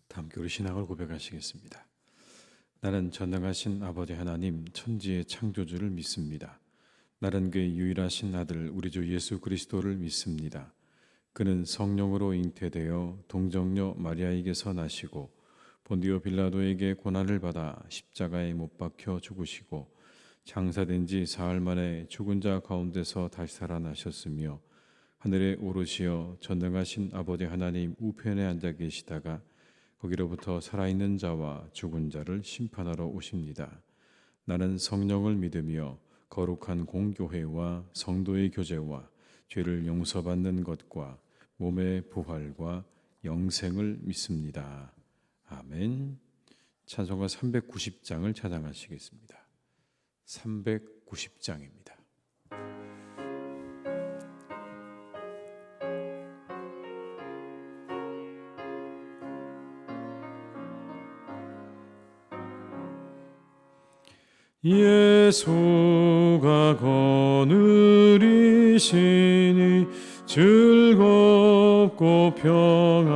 다 함께 우리 신앙을 고백하시겠습니다. 나는 전능하신 아버지 하나님 천지의 창조주를 믿습니다. 나는 그의 유일하신 아들 우리 주 예수 그리스도를 믿습니다. 그는 성령으로 잉태되어 동정녀 마리아에게서 나시고 본디오 빌라도에게 고난을 받아 십자가에 못 박혀 죽으시고 장사된 지 사흘 만에 죽은 자 가운데서 다시 살아나셨으며 하늘에 오르시어 전능하신 아버지 하나님 우편에 앉아 계시다가 거기로부터 살아있는 자와 죽은 자를 심판하러 오십니다. 나는 성령을 믿으며 거룩한 공교회와 성도의 교제와 죄를 용서받는 것과 몸의 부활과 영생을 믿습니다. 아멘. 찬송가 390장을 찬양하시겠습니다. 390장입니다. 예수가 거느리시니 즐겁고 평안하구나.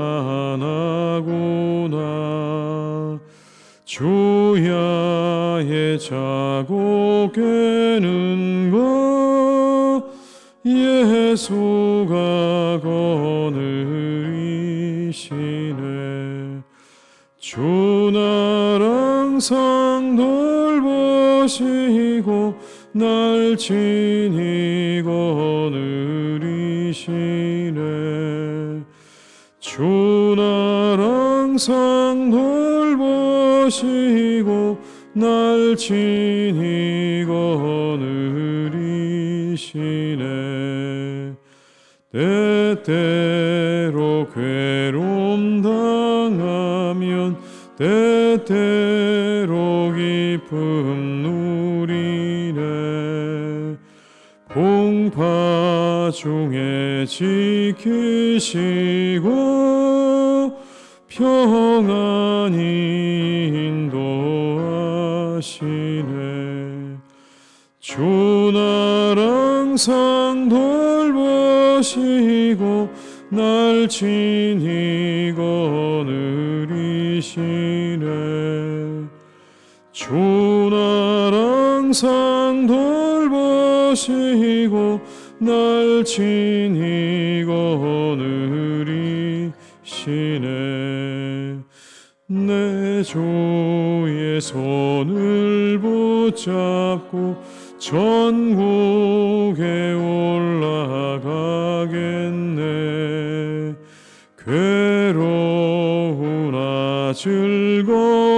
주야의 자고 깨는 것 예수가 거느리시네. 주 나랑 항상 돌보시고 날 친히 거느리시네. 주 날 항상 돌보시고 날 친히 거느리시네. 때때로 괴로움 당하면 때때로 기쁨 누리네. 풍파 중에 지키시고 평안히 인도하시네. 주 날 항상 돌보시고 날 친히 거느리시네. 주 날 항상 돌보시고 날 친히 거느리시네. 내 주의 손을 붙잡고 전국에 올라가겠네. 괴로우나 즐거우나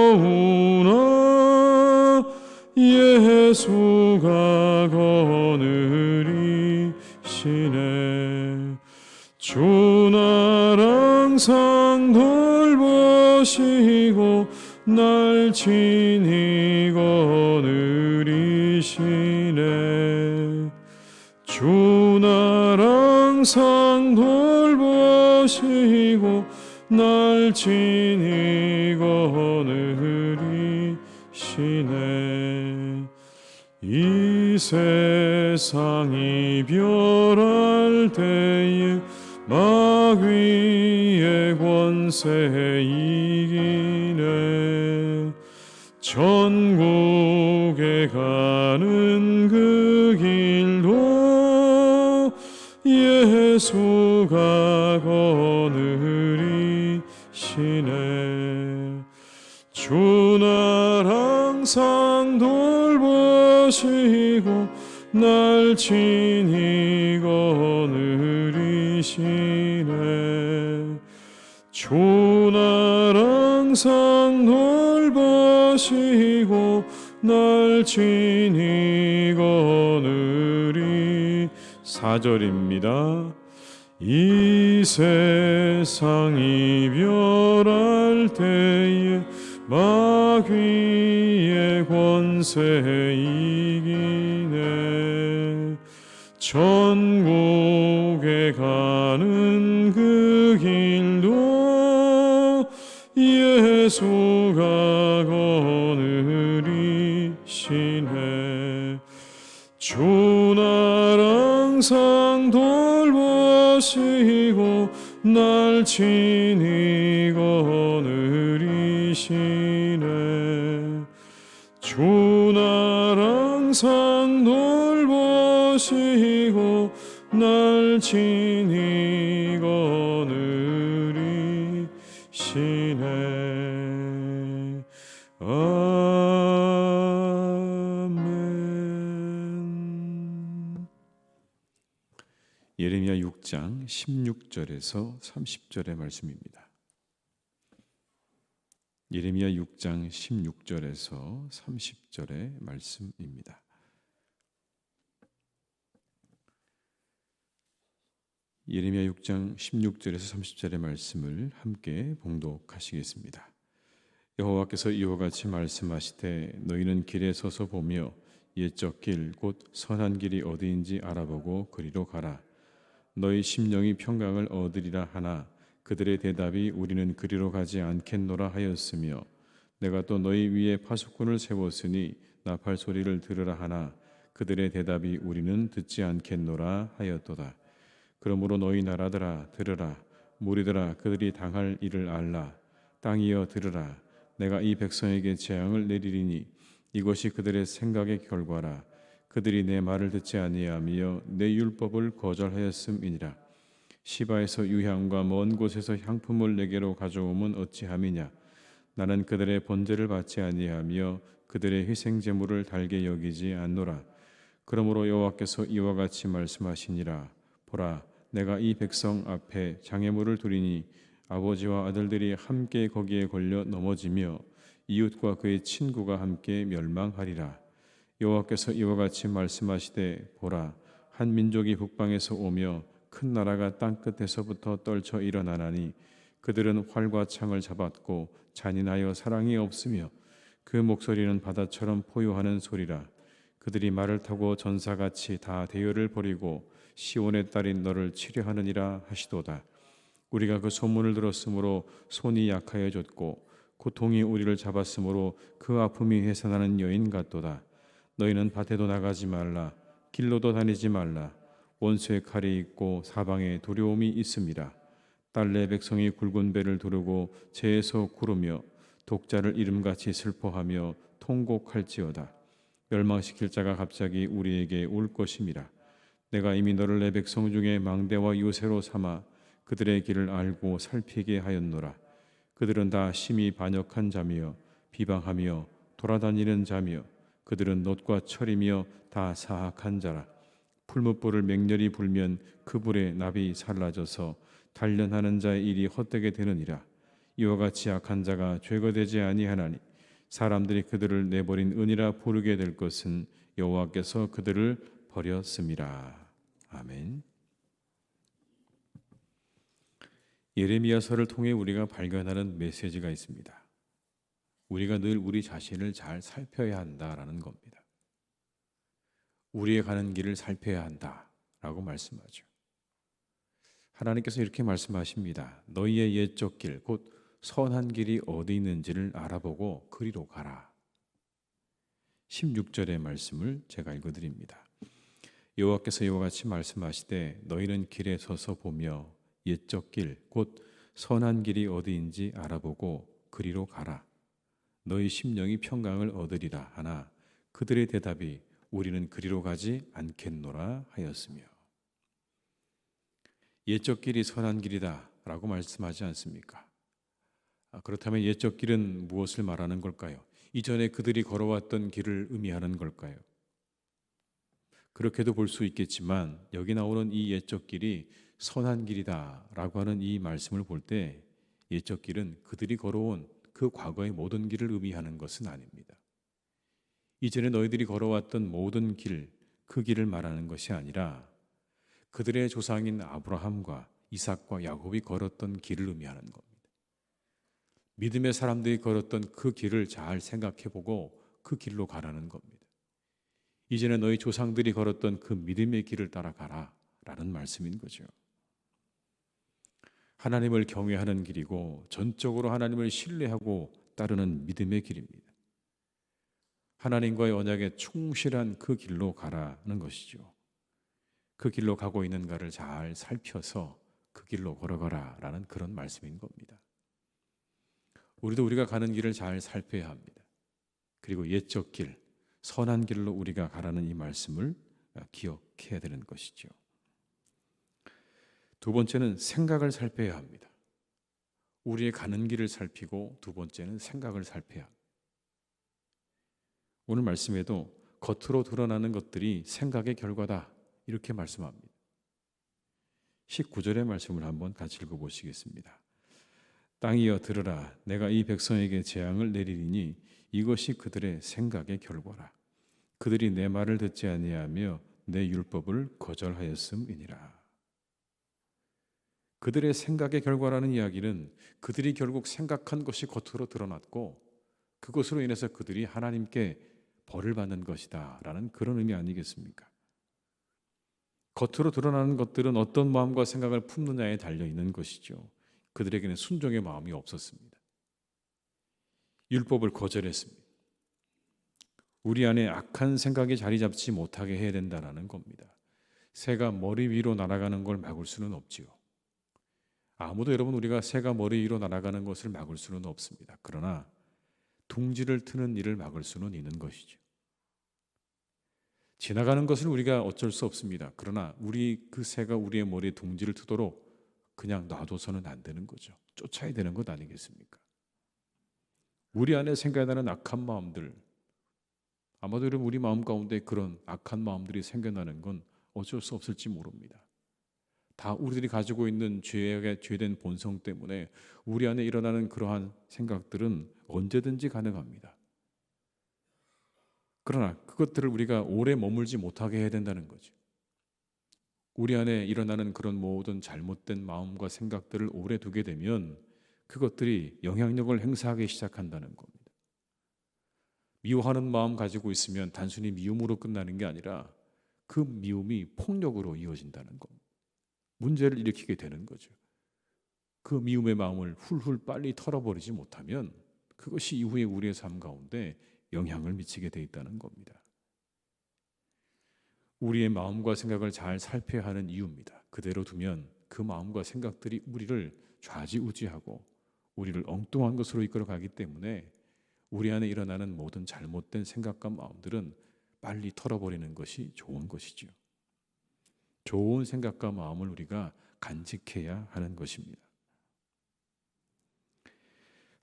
예수가 거느리시네. 주 날 항상 돌보시고 날 친히 거느리시네. 주 날 항상 돌보시고 날 친히 거느리시네. 이 세상 이별할 때에 마귀의 권세 이기네. 천국에 가는 그 길도 예수가 거느리시네. 주 날 항상 돌보시고 날 친히 거느리시네. 주 날 항상 돌보시고 날 친히 거느리. 4절입니다. 이 세상 이별할 때에 마귀의 권세 이기네. 천국에 가는 그 길도 예수가 거느리시네. 주 날 항상 돌보시고 날 친히 거느리시네. 주 날 항상 돌보시고 날 친히 거느리시네. 아멘. 예레미야 6장 16절에서 30절의 말씀입니다. 예레미야 6장 16절에서 30절의 말씀입니다. 예레미야 6장 16절에서 30절의 말씀을 함께 봉독하시겠습니다. 여호와께서 이와 같이 말씀하시되 너희는 길에 서서 보며 옛적 길 곧 선한 길이 어디인지 알아보고 그리로 가라. 너희 심령이 평강을 얻으리라 하나 그들의 대답이 우리는 그리로 가지 않겠노라 하였으며 내가 또 너희 위에 파수꾼을 세웠으니 나팔 소리를 들으라 하나 그들의 대답이 우리는 듣지 않겠노라 하였도다. 그러므로 너희 나라들아 들으라. 무리들아 그들이 당할 일을 알라. 땅이여 들으라. 내가 이 백성에게 재앙을 내리리니 이것이 그들의 생각의 결과라. 그들이 내 말을 듣지 아니하며 내 율법을 거절하였음이니라. 시바에서 유향과 먼 곳에서 향품을 내게로 가져오면 어찌함이냐. 나는 그들의 번제를 받지 아니하며 그들의 희생 제물을 달게 여기지 않노라. 그러므로 여호와께서 이와 같이 말씀하시니라. 보라, 내가 이 백성 앞에 장애물을 두리니 아버지와 아들들이 함께 거기에 걸려 넘어지며 이웃과 그의 친구가 함께 멸망하리라. 여호와께서 이와 같이 말씀하시되 보라, 한 민족이 북방에서 오며 큰 나라가 땅끝에서부터 떨쳐 일어나나니 그들은 활과 창을 잡았고 잔인하여 사랑이 없으며 그 목소리는 바다처럼 포효하는 소리라. 그들이 말을 타고 전사같이 다 대열을 벌이고 시온의 딸인 너를 치려하느니라 하시도다. 우리가 그 소문을 들었으므로 손이 약하여졌고 고통이 우리를 잡았으므로 그 아픔이 해산하는 여인 같도다. 너희는 밭에도 나가지 말라. 길로도 다니지 말라. 원수의 칼이 있고 사방에 두려움이 있습니다. 딸내 백성이 굵은 배를 두르고 재에서 구르며 독자를 이름같이 슬퍼하며 통곡할지어다. 멸망시킬 자가 갑자기 우리에게 올 것임이라. 내가 이미 너를 내 백성 중에 망대와 요새로 삼아 그들의 길을 알고 살피게 하였노라. 그들은 다 심히 반역한 자며 비방하며 돌아다니는 자며 그들은 놋과 철이며 다 사악한 자라. 풀무불을 맹렬히 불면 그 불에 납이 살라져서 단련하는 자의 일이 헛되게 되느니라. 이와 같이 악한 자가 죄가 되지 아니하나니 사람들이 그들을 내버린 은이라 부르게 될 것은 여호와께서 그들을 버렸음이라. 아멘. 예레미야서를 통해 우리가 발견하는 메시지가 있습니다. 우리가 늘 우리 자신을 잘 살펴야 한다라는 겁니다. 우리의 가는 길을 살펴야 한다라고 말씀하죠. 하나님께서 이렇게 말씀하십니다. 너희의 옛적 길, 곧 선한 길이 어디 있는지를 알아보고 그리로 가라. 16절의 말씀을 제가 읽어드립니다. 여호와께서 이와 같이 말씀하시되 너희는 길에 서서 보며 옛적 길, 곧 선한 길이 어디인지 알아보고 그리로 가라. 너희 심령이 평강을 얻으리라 하나 그들의 대답이 우리는 그리로 가지 않겠노라 하였으며. 옛적 길이 선한 길이다 라고 말씀하지 않습니까? 그렇다면 옛적 길은 무엇을 말하는 걸까요? 이전에 그들이 걸어왔던 길을 의미하는 걸까요? 그렇게도 볼 수 있겠지만 여기 나오는 이 옛적 길이 선한 길이다 라고 하는 이 말씀을 볼 때 옛적 길은 그들이 걸어온 그 과거의 모든 길을 의미하는 것은 아닙니다. 이전에 너희들이 걸어왔던 모든 길, 그 길을 말하는 것이 아니라 그들의 조상인 아브라함과 이삭과 야곱이 걸었던 길을 의미하는 겁니다. 믿음의 사람들이 걸었던 그 길을 잘 생각해보고 그 길로 가라는 겁니다. 이전에 너희 조상들이 걸었던 그 믿음의 길을 따라가라 라는 말씀인 거죠. 하나님을 경외하는 길이고 전적으로 하나님을 신뢰하고 따르는 믿음의 길입니다. 하나님과의 언약에 충실한 그 길로 가라는 것이죠. 그 길로 가고 있는가를 잘 살펴서 그 길로 걸어가라 라는 그런 말씀인 겁니다. 우리도 우리가 가는 길을 잘 살펴야 합니다. 그리고 옛적 길, 선한 길로 우리가 가라는 이 말씀을 기억해야 되는 것이죠. 두 번째는 생각을 살펴야 합니다. 우리의 가는 길을 살피고 두 번째는 생각을 살펴야 합니다. 오늘 말씀에도 겉으로 드러나는 것들이 생각의 결과다 이렇게 말씀합니다. 19절의 말씀을 한번 같이 읽어보시겠습니다. 땅이여 들으라, 내가 이 백성에게 재앙을 내리리니 이것이 그들의 생각의 결과라. 그들이 내 말을 듣지 아니하며 내 율법을 거절하였음이니라. 그들의 생각의 결과라는 이야기는 그들이 결국 생각한 것이 겉으로 드러났고 그것으로 인해서 그들이 하나님께 벌을 받는 것이다 라는 그런 의미 아니겠습니까? 겉으로 드러나는 것들은 어떤 마음과 생각을 품느냐에 달려있는 것이죠. 그들에게는 순종의 마음이 없었습니다. 율법을 거절했습니다. 우리 안에 악한 생각이 자리 잡지 못하게 해야 된다는 겁니다. 새가 머리 위로 날아가는 걸 막을 수는 없지요. 아무도 여러분 우리가 새가 머리 위로 날아가는 것을 막을 수는 없습니다. 그러나 둥지를 트는 일을 막을 수는 있는 것이죠. 지나가는 것을 우리가 어쩔 수 없습니다. 그러나 그 새가 우리의 머리에 둥지를 트도록 그냥 놔둬서는 안 되는 거죠. 쫓아야 되는 것 아니겠습니까? 우리 안에 생겨나는 악한 마음들, 아마도 여러분 우리 마음 가운데 그런 악한 마음들이 생겨나는 건 어쩔 수 없을지 모릅니다. 다 우리들이 가지고 있는 죄된 본성 때문에 우리 안에 일어나는 그러한 생각들은 언제든지 가능합니다. 그러나 그것들을 우리가 오래 머물지 못하게 해야 된다는 거죠. 우리 안에 일어나는 그런 모든 잘못된 마음과 생각들을 오래 두게 되면 그것들이 영향력을 행사하기 시작한다는 겁니다. 미워하는 마음 가지고 있으면 단순히 미움으로 끝나는 게 아니라 그 미움이 폭력으로 이어진다는 겁니다. 문제를 일으키게 되는 거죠. 그 미움의 마음을 훌훌 빨리 털어버리지 못하면 그것이 이후에 우리의 삶 가운데 영향을 미치게 돼 있다는 겁니다. 우리의 마음과 생각을 잘 살펴야 하는 이유입니다. 그대로 두면 그 마음과 생각들이 우리를 좌지우지하고 우리를 엉뚱한 것으로 이끌어가기 때문에 우리 안에 일어나는 모든 잘못된 생각과 마음들은 빨리 털어버리는 것이 좋은 것이죠. 좋은 생각과 마음을 우리가 간직해야 하는 것입니다.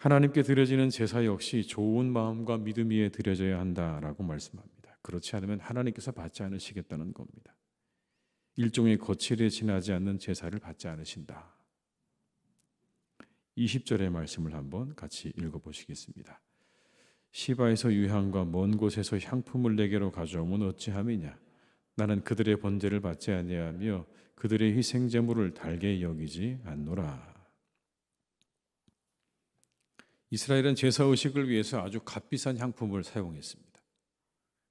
하나님께 드려지는 제사 역시 좋은 마음과 믿음 위에 드려져야 한다라고 말씀합니다. 그렇지 않으면 하나님께서 받지 않으시겠다는 겁니다. 일종의 거칠에 지나지 않는 제사를 받지 않으신다. 20절의 말씀을 한번 같이 읽어보시겠습니다. 시바에서 유향과 먼 곳에서 향품을 내게로 가져오면 어찌함이냐. 나는 그들의 번제를 받지 아니하며 그들의 희생 제물을 달게 여기지 않노라. 이스라엘은 제사 의식을 위해서 아주 값비싼 향품을 사용했습니다.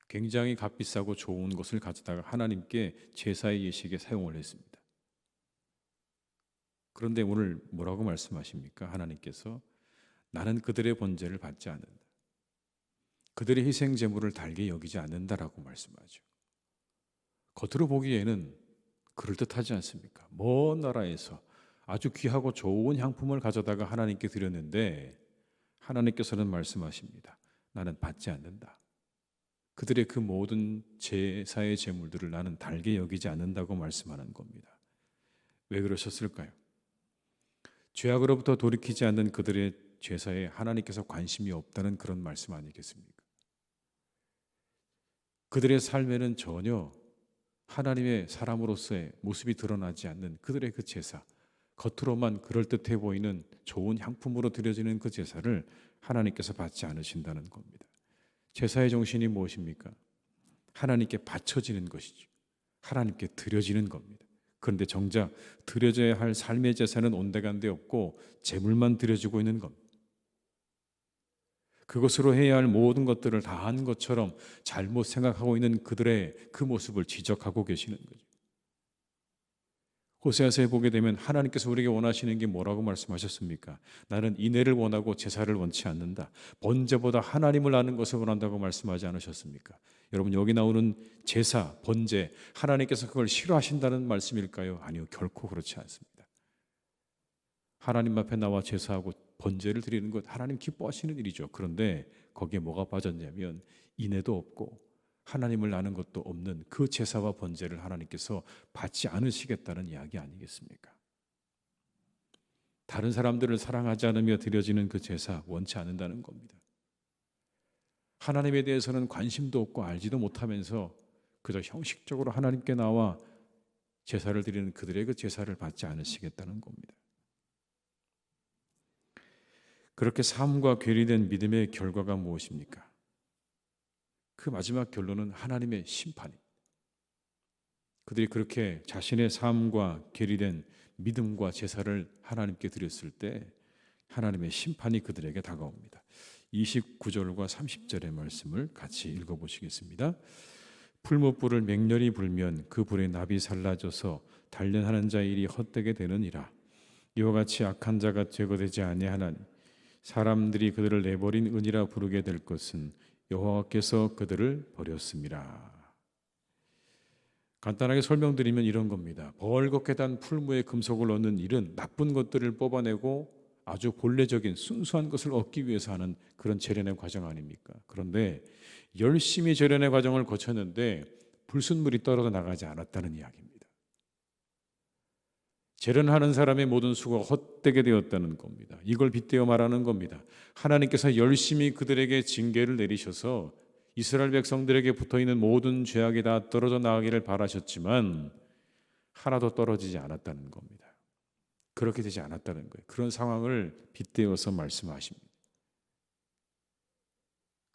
굉장히 값비싸고 좋은 것을 가져다가 하나님께 제사의 예식에 사용을 했습니다. 그런데 오늘 뭐라고 말씀하십니까? 하나님께서 나는 그들의 번제를 받지 않는다. 그들의 희생 제물을 달게 여기지 않는다라고 말씀하죠. 겉으로 보기에는 그럴듯하지 않습니까? 먼 나라에서 아주 귀하고 좋은 향품을 가져다가 하나님께 드렸는데 하나님께서는 말씀하십니다. 나는 받지 않는다. 그들의 그 모든 제사의 제물들을 나는 달게 여기지 않는다고 말씀하는 겁니다. 왜 그러셨을까요? 죄악으로부터 돌이키지 않는 그들의 제사에 하나님께서 관심이 없다는 그런 말씀 아니겠습니까? 그들의 삶에는 전혀 하나님의 사람으로서의 모습이 드러나지 않는 그들의 그 제사, 겉으로만 그럴듯해 보이는 좋은 향품으로 드려지는 그 제사를 하나님께서 받지 않으신다는 겁니다. 제사의 정신이 무엇입니까? 하나님께 바쳐지는 것이죠. 하나님께 드려지는 겁니다. 그런데 정작 드려져야 할 삶의 제사는 온데간데 없고 제물만 드려지고 있는 겁니다. 그것으로 해야 할 모든 것들을 다 한 것처럼 잘못 생각하고 있는 그들의 그 모습을 지적하고 계시는 거죠. 호세아서에 보게 되면 하나님께서 우리에게 원하시는 게 뭐라고 말씀하셨습니까? 나는 인애를 원하고 제사를 원치 않는다. 번제보다 하나님을 아는 것을 원한다고 말씀하지 않으셨습니까? 여러분 여기 나오는 제사, 번제, 하나님께서 그걸 싫어하신다는 말씀일까요? 아니요, 결코 그렇지 않습니다. 하나님 앞에 나와 제사하고 번제를 드리는 것 하나님 기뻐하시는 일이죠. 그런데 거기에 뭐가 빠졌냐면 인애도 없고 하나님을 아는 것도 없는 그 제사와 번제를 하나님께서 받지 않으시겠다는 이야기 아니겠습니까? 다른 사람들을 사랑하지 않으며 드려지는 그 제사 원치 않는다는 겁니다. 하나님에 대해서는 관심도 없고 알지도 못하면서 그저 형식적으로 하나님께 나와 제사를 드리는 그들의 그 제사를 받지 않으시겠다는 겁니다. 그렇게 삶과 괴리된 믿음의 결과가 무엇입니까? 그 마지막 결론은 하나님의 심판입니다. 그들이 그렇게 자신의 삶과 괴리된 믿음과 제사를 하나님께 드렸을 때 하나님의 심판이 그들에게 다가옵니다. 29절과 30절의 말씀을 같이 읽어보시겠습니다. 풀무불을 맹렬히 불면 그 불에 납이 살라져서 단련하는 자의 일이 헛되게 되느니라. 이와 같이 악한 자가 제거되지 아니하나니 사람들이 그들을 내버린 은이라 부르게 될 것은 여호와께서 그들을 버렸습니다. 간단하게 설명드리면 이런 겁니다. 벌겋게 단 풀무에 금속을 넣는 일은 나쁜 것들을 뽑아내고 아주 본래적인 순수한 것을 얻기 위해서 하는 그런 재련의 과정 아닙니까? 그런데 열심히 재련의 과정을 거쳤는데 불순물이 떨어져 나가지 않았다는 이야기입니다. 재련하는 사람의 모든 수고가 헛되게 되었다는 겁니다. 이걸 빗대어 말하는 겁니다. 하나님께서 열심히 그들에게 징계를 내리셔서 이스라엘 백성들에게 붙어있는 모든 죄악이 다 떨어져 나가기를 바라셨지만 하나도 떨어지지 않았다는 겁니다. 그렇게 되지 않았다는 거예요. 그런 상황을 빗대어서 말씀하십니다.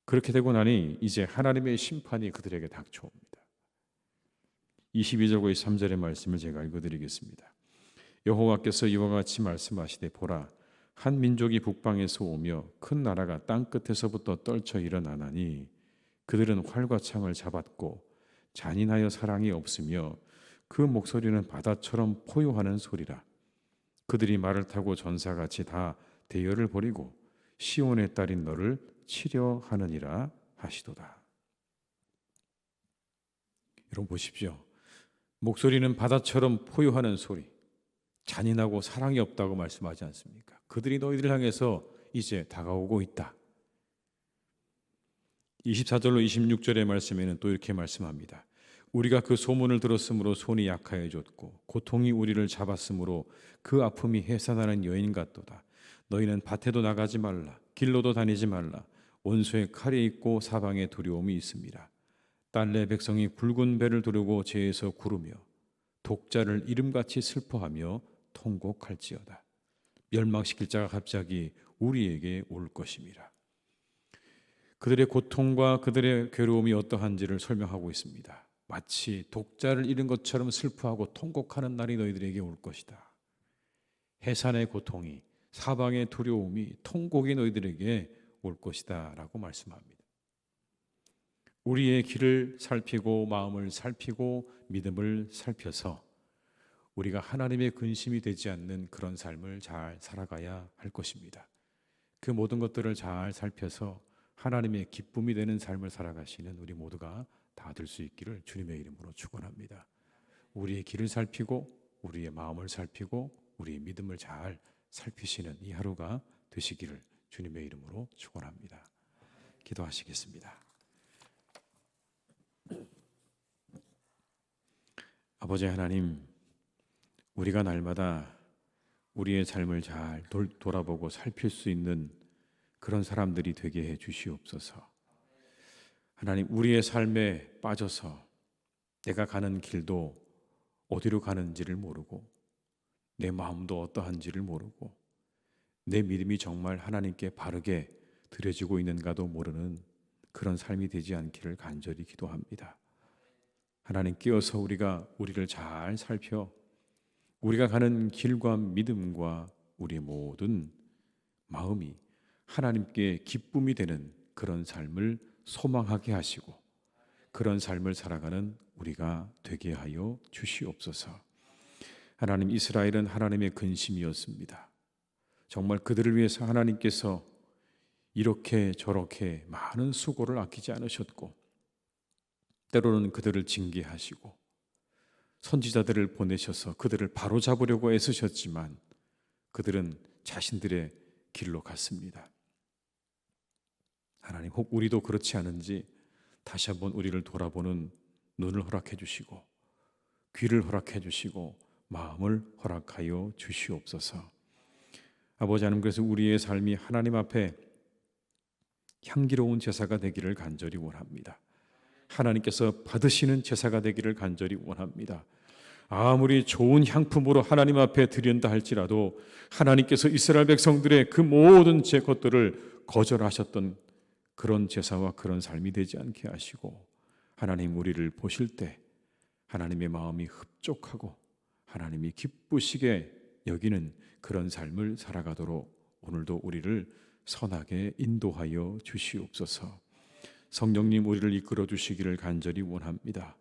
그렇게 되고 나니 이제 하나님의 심판이 그들에게 닥쳐옵니다. 22절과 23절의 말씀을 제가 읽어드리겠습니다. 여호와께서 이와 같이 말씀하시되 보라 한 민족이 북방에서 오며 큰 나라가 땅끝에서부터 떨쳐 일어나나니 그들은 활과 창을 잡았고 잔인하여 사랑이 없으며 그 목소리는 바다처럼 포효하는 소리라. 그들이 말을 타고 전사같이 다 대열을 벌이고 시온의 딸인 너를 치려 하느니라 하시도다. 여러분 보십시오. 목소리는 바다처럼 포효하는 소리, 잔인하고 사랑이 없다고 말씀하지 않습니까? 그들이 너희들을 향해서 이제 다가오고 있다. 24절로 26절의 말씀에는 또 이렇게 말씀합니다. 우리가 그 소문을 들었으므로 손이 약하여졌고 고통이 우리를 잡았으므로 그 아픔이 해산하는 여인 같도다. 너희는 밭에도 나가지 말라. 길로도 다니지 말라. 원수의 칼이 있고 사방에 두려움이 있습니다. 딸내 백성이 굵은 배를 두르고 재에서 구르며 독자를 이름같이 슬퍼하며 통곡할지어다. 멸망시킬 자가 갑자기 우리에게 올 것임이라. 그들의 고통과 그들의 괴로움이 어떠한지를 설명하고 있습니다. 마치 독자를 잃은 것처럼 슬퍼하고 통곡하는 날이 너희들에게 올 것이다. 해산의 고통이, 사방의 두려움이, 통곡이 너희들에게 올 것이다 라고 말씀합니다. 우리의 길을 살피고 마음을 살피고 믿음을 살펴서 우리가 하나님의 근심이 되지 않는 그런 삶을 잘 살아가야 할 것입니다. 그 모든 것들을 잘 살펴서 하나님의 기쁨이 되는 삶을 살아가시는 우리 모두가 다 될 수 있기를 주님의 이름으로 축원합니다. 우리의 길을 살피고 우리의 마음을 살피고 우리의 믿음을 잘 살피시는 이 하루가 되시기를 주님의 이름으로 축원합니다. 기도하시겠습니다. 아버지 하나님, 우리가 날마다 우리의 삶을 잘 돌아보고 살필 수 있는 그런 사람들이 되게 해 주시옵소서. 하나님, 우리의 삶에 빠져서 내가 가는 길도 어디로 가는지를 모르고 내 마음도 어떠한지를 모르고 내 믿음이 정말 하나님께 바르게 드려지고 있는가도 모르는 그런 삶이 되지 않기를 간절히 기도합니다. 하나님, 끼어서 우리가 우리를 잘 살펴 우리가 가는 길과 믿음과 우리 모든 마음이 하나님께 기쁨이 되는 그런 삶을 소망하게 하시고 그런 삶을 살아가는 우리가 되게 하여 주시옵소서. 하나님, 이스라엘은 하나님의 근심이었습니다. 정말 그들을 위해서 하나님께서 이렇게 저렇게 많은 수고를 아끼지 않으셨고 때로는 그들을 징계하시고 선지자들을 보내셔서 그들을 바로잡으려고 애쓰셨지만 그들은 자신들의 길로 갔습니다. 하나님, 혹 우리도 그렇지 않은지 다시 한번 우리를 돌아보는 눈을 허락해 주시고 귀를 허락해 주시고 마음을 허락하여 주시옵소서. 아버지 하나님, 그래서 우리의 삶이 하나님 앞에 향기로운 제사가 되기를 간절히 원합니다. 하나님께서 받으시는 제사가 되기를 간절히 원합니다. 아무리 좋은 향품으로 하나님 앞에 드린다 할지라도 하나님께서 이스라엘 백성들의 그 모든 제 것들을 거절하셨던 그런 제사와 그런 삶이 되지 않게 하시고, 하나님 우리를 보실 때 하나님의 마음이 흡족하고 하나님이 기쁘시게 여기는 그런 삶을 살아가도록 오늘도 우리를 선하게 인도하여 주시옵소서. 성령님, 우리를 이끌어 주시기를 간절히 원합니다.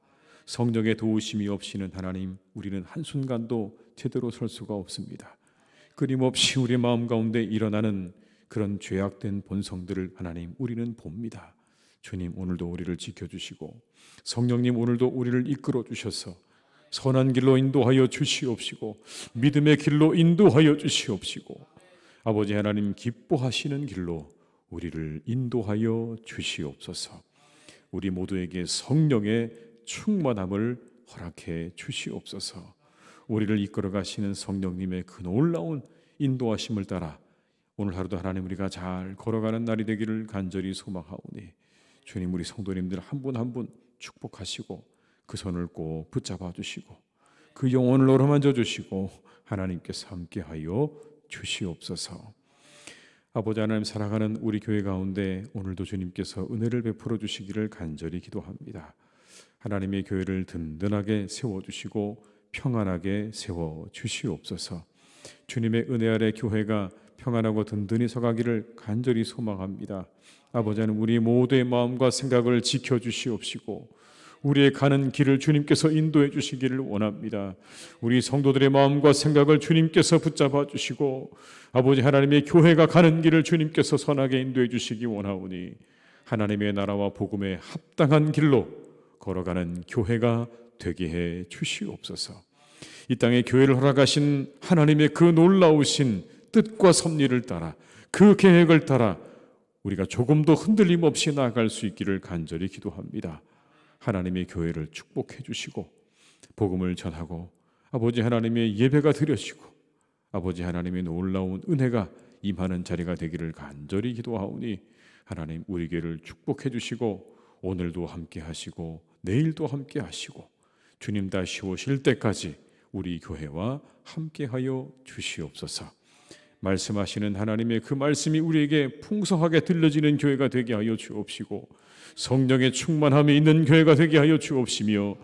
성령의 도우심이 없이는 하나님, 우리는 한순간도 제대로 설 수가 없습니다. 끊임없이 우리 마음 가운데 일어나는 그런 죄악된 본성들을 하나님, 우리는 봅니다. 주님, 오늘도 우리를 지켜주시고 성령님, 오늘도 우리를 이끌어 주셔서 선한 길로 인도하여 주시옵시고 믿음의 길로 인도하여 주시옵시고 아버지 하나님, 기뻐하시는 길로 우리를 인도하여 주시옵소서. 우리 모두에게 성령의 충만함을 허락해 주시옵소서. 우리를 이끌어 가시는 성령님의 그 놀라운 인도하심을 따라 오늘 하루도 하나님, 우리가 잘 걸어가는 날이 되기를 간절히 소망하오니 주님, 우리 성도님들 한 분 한 분 축복하시고 그 손을 꼭 붙잡아 주시고 그 영혼을 어루만져 주시고 하나님께서 함께하여 주시옵소서. 아버지 하나님, 사랑하는 우리 교회 가운데 오늘도 주님께서 은혜를 베풀어 주시기를 간절히 기도합니다. 하나님의 교회를 든든하게 세워주시고 평안하게 세워주시옵소서. 주님의 은혜 아래 교회가 평안하고 든든히 서가기를 간절히 소망합니다. 아버지 하나님, 우리 모두의 마음과 생각을 지켜주시옵시고 우리의 가는 길을 주님께서 인도해 주시기를 원합니다. 우리 성도들의 마음과 생각을 주님께서 붙잡아 주시고 아버지 하나님의 교회가 가는 길을 주님께서 선하게 인도해 주시기 원하오니 하나님의 나라와 복음에 합당한 길로 걸어가는 교회가 되게 해 주시옵소서. 이 땅에 교회를 허락하신 하나님의 그 놀라우신 뜻과 섭리를 따라 그 계획을 따라 우리가 조금도 흔들림 없이 나아갈 수 있기를 간절히 기도합니다. 하나님의 교회를 축복해 주시고 복음을 전하고 아버지 하나님의 예배가 드려지고 아버지 하나님의 놀라운 은혜가 임하는 자리가 되기를 간절히 기도하오니 하나님, 우리 교회를 축복해 주시고 오늘도 함께 하시고 내일도 함께 하시고 주님 다시 오실 때까지 우리 교회와 함께 하여 주시옵소서. 말씀하시는 하나님의 그 말씀이 우리에게 풍성하게 들려지는 교회가 되게 하여 주옵시고 성령의 충만함이 있는 교회가 되게 하여 주옵시며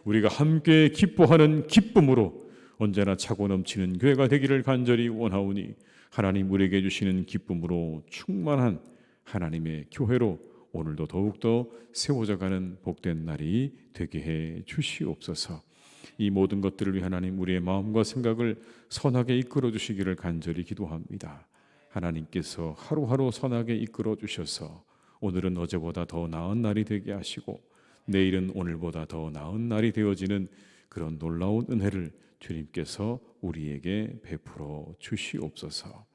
우리가 함께 기뻐하는 기쁨으로 언제나 차고 넘치는 교회가 되기를 간절히 원하오니 하나님, 우리에게 주시는 기쁨으로 충만한 하나님의 교회로 오늘도 더욱더 세워져가는 복된 날이 되게 해 주시옵소서. 이 모든 것들을 위해 하나님, 우리의 마음과 생각을 선하게 이끌어 주시기를 간절히 기도합니다. 하나님께서 하루하루 선하게 이끌어 주셔서 오늘은 어제보다 더 나은 날이 되게 하시고 내일은 오늘보다 더 나은 날이 되어지는 그런 놀라운 은혜를 주님께서 우리에게 베풀어 주시옵소서.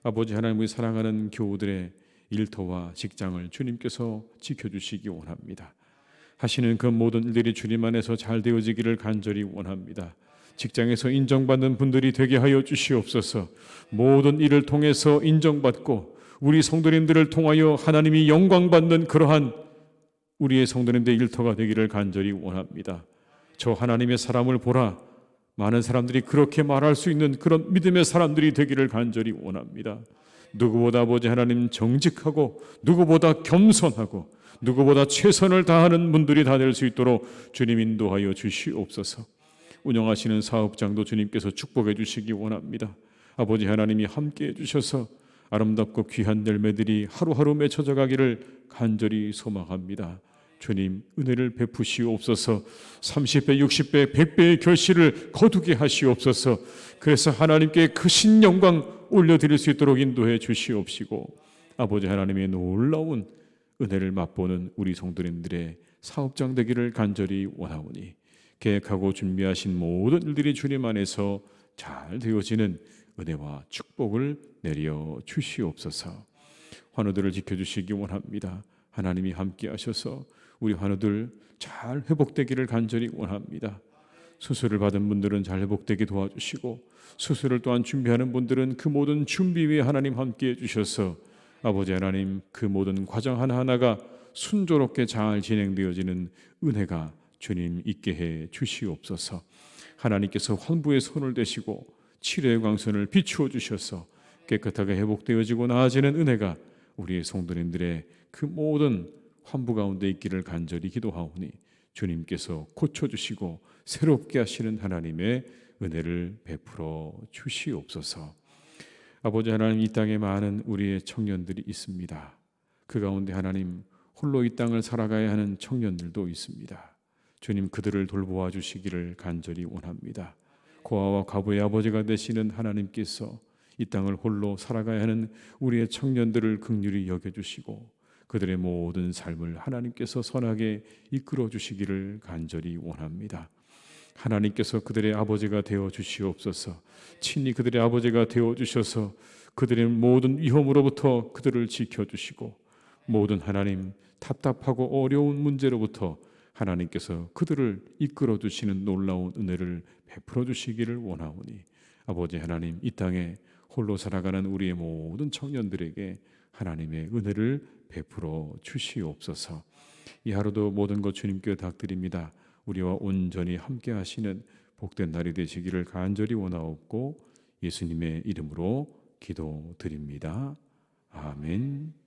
아버지 하나님, 우리 사랑하는 교우들의 일터와 직장을 주님께서 지켜주시기 원합니다. 하시는 그 모든 일들이 주님 안에서 잘 되어지기를 간절히 원합니다. 직장에서 인정받는 분들이 되게 하여 주시옵소서. 모든 일을 통해서 인정받고 우리 성도님들을 통하여 하나님이 영광받는 그러한 우리의 성도님들의 일터가 되기를 간절히 원합니다. 저 하나님의 사람을 보라, 많은 사람들이 그렇게 말할 수 있는 그런 믿음의 사람들이 되기를 간절히 원합니다. 누구보다 아버지 하나님 정직하고 누구보다 겸손하고 누구보다 최선을 다하는 분들이 다 될 수 있도록 주님 인도하여 주시옵소서. 운영하시는 사업장도 주님께서 축복해 주시기 원합니다. 아버지 하나님이 함께해 주셔서 아름답고 귀한 열매들이 하루하루 맺혀져 가기를 간절히 소망합니다. 주님, 은혜를 베푸시옵소서. 30배, 60배, 100배의 결실을 거두게 하시옵소서. 그래서 하나님께 크신 영광 올려드릴 수 있도록 인도해 주시옵시고 아버지 하나님의 놀라운 은혜를 맛보는 우리 성도님들의 사업장 되기를 간절히 원하오니 계획하고 준비하신 모든 일들이 주님 안에서 잘 되어지는 은혜와 축복을 내려 주시옵소서. 환우들을 지켜주시기 원합니다. 하나님이 함께 하셔서 우리 환우들 잘 회복되기를 간절히 원합니다. 수술을 받은 분들은 잘 회복되게 도와주시고, 수술을 또한 준비하는 분들은 그 모든 준비 위에 하나님 함께 해주셔서 아버지 하나님, 그 모든 과정 하나하나가 순조롭게 잘 진행되어지는 은혜가 주님 있게 해 주시옵소서. 하나님께서 환부의 손을 대시고 치료의 광선을 비추어 주셔서 깨끗하게 회복되어지고 나아지는 은혜가 우리의 성도님들의 그 모든 환부 가운데 있기를 간절히 기도하오니 주님께서 고쳐주시고 새롭게 하시는 하나님의 은혜를 베풀어 주시옵소서. 아버지 하나님, 이 땅에 많은 우리의 청년들이 있습니다. 그 가운데 하나님, 홀로 이 땅을 살아가야 하는 청년들도 있습니다. 주님, 그들을 돌보아 주시기를 간절히 원합니다. 고아와 과부의 아버지가 되시는 하나님께서 이 땅을 홀로 살아가야 하는 우리의 청년들을 긍휼히 여겨주시고 그들의 모든 삶을 하나님께서 선하게 이끌어 주시기를 간절히 원합니다. 하나님께서 그들의 아버지가 되어 주시옵소서. 친히 그들의 아버지가 되어 주셔서 그들의 모든 위험으로부터 그들을 지켜주시고 모든 하나님 답답하고 어려운 문제로부터 하나님께서 그들을 이끌어 주시는 놀라운 은혜를 베풀어 주시기를 원하오니 아버지 하나님, 이 땅에 홀로 살아가는 우리의 모든 청년들에게 하나님의 은혜를 베풀어 주시옵소서. 이 하루도 모든 것 주님께 닥드립니다. 우리와 온전히 함께 하시는 복된 날이 되시기를 간절히 원하옵고 예수님의 이름으로 기도드립니다. 아멘.